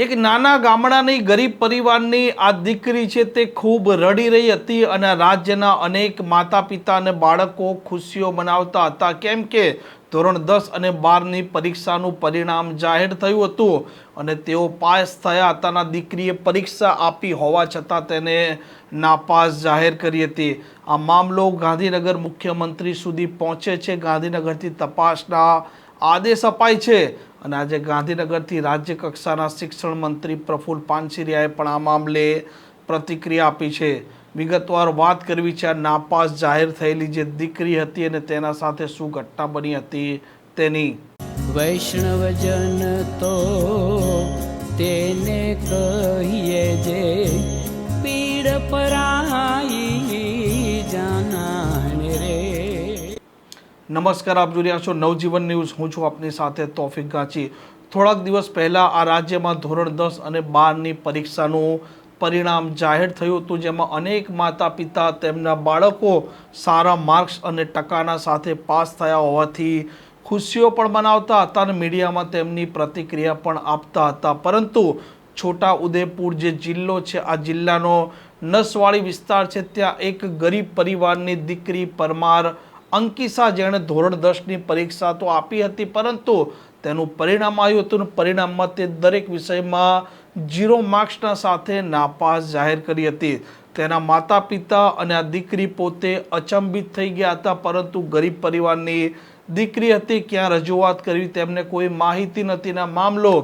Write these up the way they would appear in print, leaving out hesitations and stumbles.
એક નાના ગામડાની ગરીબ પરિવારની આ દીકરી છે તે ખૂબ રડી રહી હતી અને રાજ્યના અનેક માતા પિતા અને બાળકો ખુશીઓ મનાવતા હતા, કેમ કે ધોરણ 10 અને 12ની પરીક્ષાનું પરિણામ જાહેર થયું હતું અને તેઓ પાસ થયા હતા. દીકરીએ પરીક્ષા આપી હોવા છતાં તેને નાપાસ જાહેર કરી હતી. આ મામલો ગાંધીનગર મુખ્યમંત્રી સુધી પહોંચે છે. ગાંધીનગરથી તપાસના આદેશ અપાય છે અને આજે ગાંધીનગરથી રાજ્ય કક્ષાના શિક્ષણ મંત્રી પ્રફુલ પાનસેરિયાએ પણ આ મામલે પ્રતિક્રિયા આપી છે. વિગતવાર વાત કરવી છે આ નાપાસ જાહેર થયેલી જે દીકરી હતી અને તેના સાથે શું ઘટના બની હતી તેની. વૈષ્ણવજન તો તેને કહીએ જે પીડ પરાઈ જાનાને રે. નમસ્કાર, આપ જોઈ રહ્યા છો નવજીવન ન્યૂઝ. હું છું આપની સાથે તોફિક ગાંચી. થોડાક દિવસ પહેલા આ રાજ્યમાં ધોરણ 10 અને 12ની પરીક્ષાનું પરિણામ જાહેર થયું હતું, જેમાં અનેક માતા પિતા તેમના બાળકો સારા માર્ક્સ અને ટકાના સાથે પાસ થયા હોવાથી ખુશીઓ પણ મનાવતા હતા અને મીડિયામાં તેમની પ્રતિક્રિયા પણ આપતા હતા. પરંતુ છોટા ઉદેપુર જે જિલ્લો છે, આ જિલ્લાનો નસવાડી વિસ્તાર છે, ત્યાં એક ગરીબ પરિવારની દીકરી પરમાર અંકિશા, જેણે ધોરણ 10ની પરીક્ષા તો આપી હતી પરંતુ તેનું પરિણામ આવ્યું હતું. પરિણામમાં તે દરેક વિષયમાં 0 માર્ક્સના સાથે નાપાસ જાહેર કરી હતી. તેના માતા પિતા અને આ દીકરી પોતે અચંબિત થઈ ગયા હતા, પરંતુ ગરીબ પરિવારની દીકરી હતી, ક્યાં રજૂઆત કરવી તેમને કોઈ માહિતી નથી. ના મામલો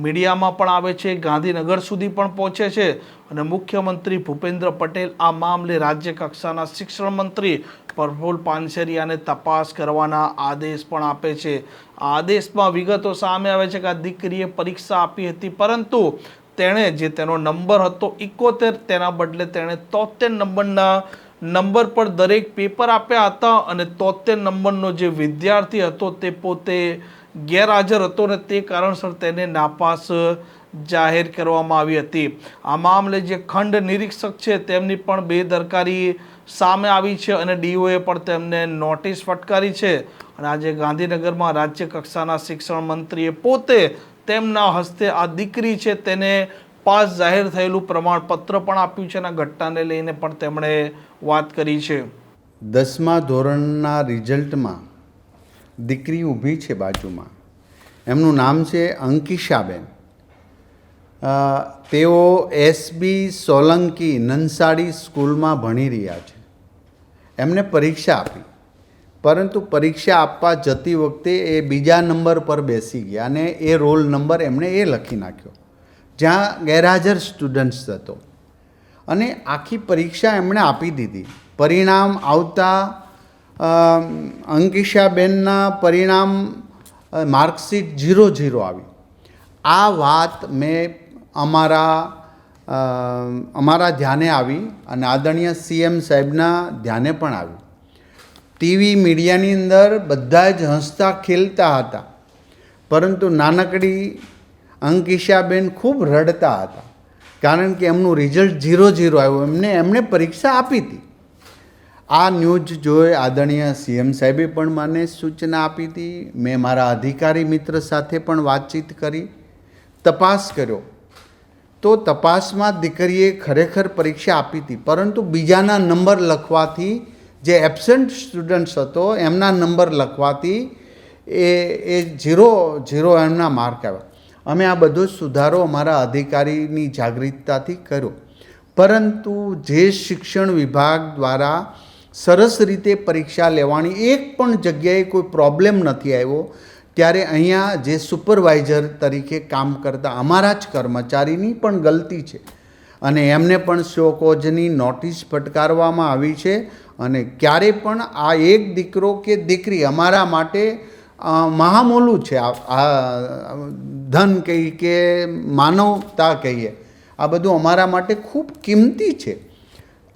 મીડિયામાં પણ આવે છે, ગાંધીનગર સુધી પણ પહોંચે છે અને મુખ્યમંત્રી ભૂપેન્દ્ર પટેલ આ મામલે રાજ્ય કક્ષાના શિક્ષણ મંત્રી પ્રફુલ પાનસેરિયાને તપાસ કરવાના આદેશ પણ આપે છે. આ આદેશમાં વિગતો સામે આવે છે કે આ દીકરીએ પરીક્ષા આપી હતી, પરંતુ તેણે જે તેનો નંબર હતો 71, તેના બદલે તેણે 73 નંબર પર દરેક પેપર આપ્યા હતા અને 73 નંબરનો જે વિદ્યાર્થી હતો તે પોતે ગેરહાજર હતો અને તે કારણસર તેને નાપાસ જાહેર કરવામાં આવી હતી. આ મામલે જે ખંડ નિરીક્ષક છે તેમની પણ બેદરકારી સામે આવી છે અને ડીઓએ પણ તેમને નોટિસ ફટકારી છે અને આજે ગાંધીનગરમાં રાજ્ય કક્ષાના શિક્ષણ મંત્રીએ પોતે તેમના હસ્તે આ દીકરી છે તેને પાસ જાહેર થયેલું પ્રમાણપત્ર પણ આપ્યું છે અને આ ઘટનાને લઈને પણ તેમણે વાત કરી છે. 10મા ધોરણના રિઝલ્ટમાં દીકરી ઊભી છે બાજુમાં. એમનું નામ છે અંકિશાબેન. તેઓ એસબી સોલંકી નંસાડી સ્કૂલમાં ભણી રહ્યા છે. એમને પરીક્ષા આપી, પરંતુ પરીક્ષા આપવા જતી વખતે એ બીજા નંબર પર બેસી ગયા અને એ રોલ નંબર એમણે એ લખી નાખ્યો જ્યાં ગેરહાજર સ્ટુડન્ટ્સ હતો અને આખી પરીક્ષા એમણે આપી દીધી. પરિણામ આવતા અંકિશાબેનના પરિણામ માર્કશીટ 0 આવી. આ વાત મેં અમારા ધ્યાને આવી અને આદરણીય સીએમ સાહેબના ધ્યાને પણ આવી. ટીવી મીડિયાની અંદર બધા જ હસતા ખેલતા હતા, પરંતુ નાનકડી અંકિશાબેન ખૂબ રડતા હતા કારણ કે એમનું રિઝલ્ટ 0 આવ્યું. એમણે પરીક્ષા આપી હતી. આ ન્યૂઝ જોઈ આદરણીય સીએમ સાહેબે પણ મને સૂચના આપી હતી. મેં મારા અધિકારી મિત્ર સાથે પણ વાતચીત કરી, તપાસ કર્યો તો તપાસમાં દીકરીએ ખરેખર પરીક્ષા આપી હતી, પરંતુ બીજાના નંબર લખવાથી જે એબસેન્ટ સ્ટુડન્ટ્સ હતો એમના નંબર લખવાથી એ 0 એમના માર્ક આવ્યા. અમે આ બધો સુધારો અમારા અધિકારીની જાગૃતતાથી કર્યો, પરંતુ જે શિક્ષણ વિભાગ દ્વારા સરસ રીતે પરીક્ષા લેવાની એક પણ જગ્યાએ કોઈ પ્રોબ્લેમ નથી આવ્યો, ત્યારે અહીંયા જે સુપરવાઇઝર તરીકે કામ કરતા અમારા જ કર્મચારીની પણ ગલતી છે અને એમને પણ શોકોઝની નોટિસ ફટકારવામાં આવી છે. અને ક્યારે પણ આ એક દીકરો કે દીકરી અમારા માટે મહામૂલું છે. આ ધન કહીએ કે માનવતા કહીએ, આ બધું અમારા માટે ખૂબ કિંમતી છે.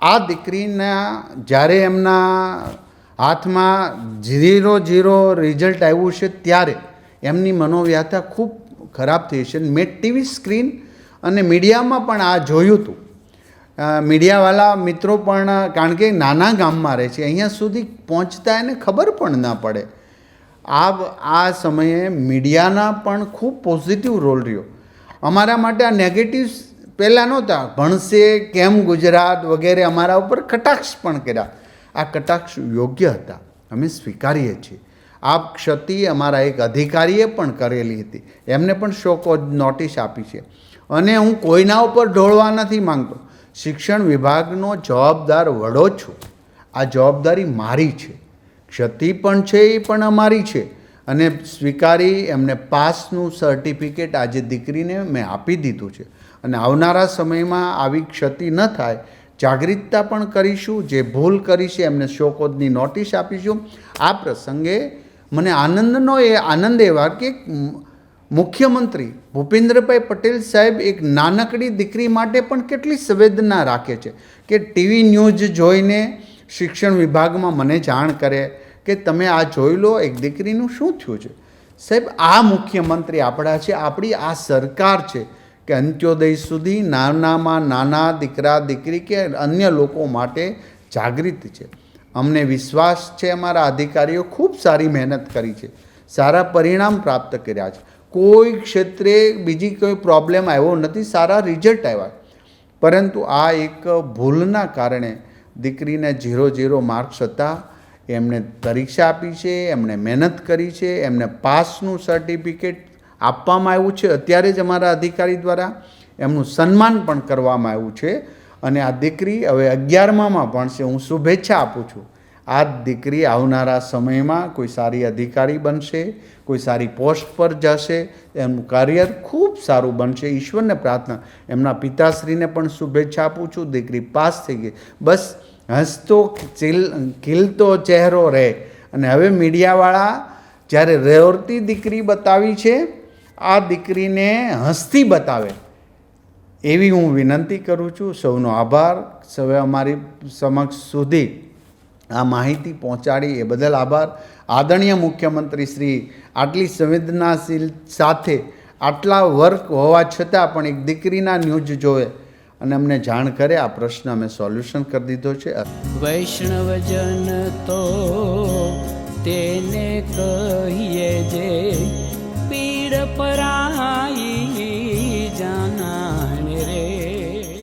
આ દીકરીના જ્યારે એમના હાથમાં 0 રિઝલ્ટ આવ્યું છે ત્યારે એમની મનોવ્યથા ખૂબ ખરાબ થઈ છે. મેં ટીવી સ્ક્રીન અને મીડિયામાં પણ આ જોયું હતું. મીડિયાવાળા મિત્રો પણ, કારણ કે નાના ગામમાં રહે છે, અહીંયા સુધી પહોંચતા એને ખબર પણ ના પડે. આ સમયે મીડિયાના પણ ખૂબ પોઝિટિવ રોલ રહ્યો અમારા માટે આ નેગેટિવ્સ પહેલાં નહોતા. ભણશે કેમ ગુજરાત વગેરે અમારા ઉપર કટાક્ષ પણ કર્યા. આ કટાક્ષ યોગ્ય હતા, અમે સ્વીકારીએ છીએ. આ ક્ષતિ અમારા એક અધિકારીએ પણ કરેલી હતી, એમને પણ શોકોઝ નોટિસ આપી છે. અને હું કોઈના ઉપર ઢોળવા નથી માંગતો. શિક્ષણ વિભાગનો જવાબદાર વડો છું. આ જવાબદારી મારી છે. ક્ષતિ પણ છે એ પણ અમારી છે. અને સ્વીકારી એમને પાસનું સર્ટિફિકેટ આજે દીકરીને મેં આપી દીધું છે. અને આવનારા સમયમાં આવી ક્ષતિ ન થાય, જાગૃતતા પણ કરીશું. જે ભૂલ કરી છે એમને શોકોઝની નોટિસ આપીશું. આ પ્રસંગે મને આનંદ એવા કે મુખ્યમંત્રી ભૂપેન્દ્રભાઈ પટેલ સાહેબ એક નાનકડી દીકરી માટે પણ કેટલી સંવેદના રાખે છે કે ટીવી ન્યૂઝ જોઈને શિક્ષણ વિભાગમાં મને જાણ કરે કે તમે આ જોઈ લો, એક દીકરીનું શું થયું છે. સાહેબ, આ મુખ્યમંત્રી આપણા છે, આપણી આ સરકાર છે કે અંત્યોદય સુધી નાનામાં નાના દીકરા દીકરી કે અન્ય લોકો માટે જાગૃત છે. અમને વિશ્વાસ છે અમારા અધિકારીઓ ખૂબ સારી મહેનત કરી છે, સારા પરિણામ પ્રાપ્ત કર્યા છે. કોઈ ક્ષેત્રે બીજી કોઈ પ્રોબ્લેમ આવ્યો નથી, સારા રિઝલ્ટ આવ્યા. પરંતુ આ એક ભૂલના કારણે દીકરીને 0 માર્ક્સ હતા. એમને પરીક્ષા આપી છે, એમણે મહેનત કરી છે, એમને પાસનું સર્ટિફિકેટ આપવામાં આવ્યું છે. અત્યારે જ અમારા અધિકારી દ્વારા એમનું સન્માન પણ કરવામાં આવ્યું છે. અને આ દીકરી હવે 11મામાં ભણશે. હું શુભેચ્છા આપું છું. આ દીકરી આવનારા સમયમાં કોઈ સારી અધિકારી બનશે, કોઈ સારી પોસ્ટ પર જશે, એમનું કરિયર ખૂબ સારું બનશે. ઈશ્વરને પ્રાર્થના. એમના પિતાશ્રીને પણ શુભેચ્છા આપું છું. દીકરી પાસ થઈ ગઈ, બસ હસતો ખીલતો ચહેરો રહે. અને હવે મીડિયાવાળા જ્યારે રેવતી દીકરી બતાવી છે, આ દીકરીને હસતી બતાવે એવી હું વિનંતી કરું છું. સૌનો આભાર. સૌએ અમારી સમક્ષ સુધી આ માહિતી પહોંચાડી એ બદલ આભાર. આદરણીય મુખ્યમંત્રી શ્રી આટલી સંવેદનાશીલ સાથે આટલા વર્ક હોવા છતાં પણ એક દીકરીના ન્યૂઝ જોવે અને અમને જાણ કરે. આ પ્રશ્ન અમે સોલ્યુશન કરી દીધો છે. વૈષ્ણવજન તો તેને કહીએ જે પીડ પરા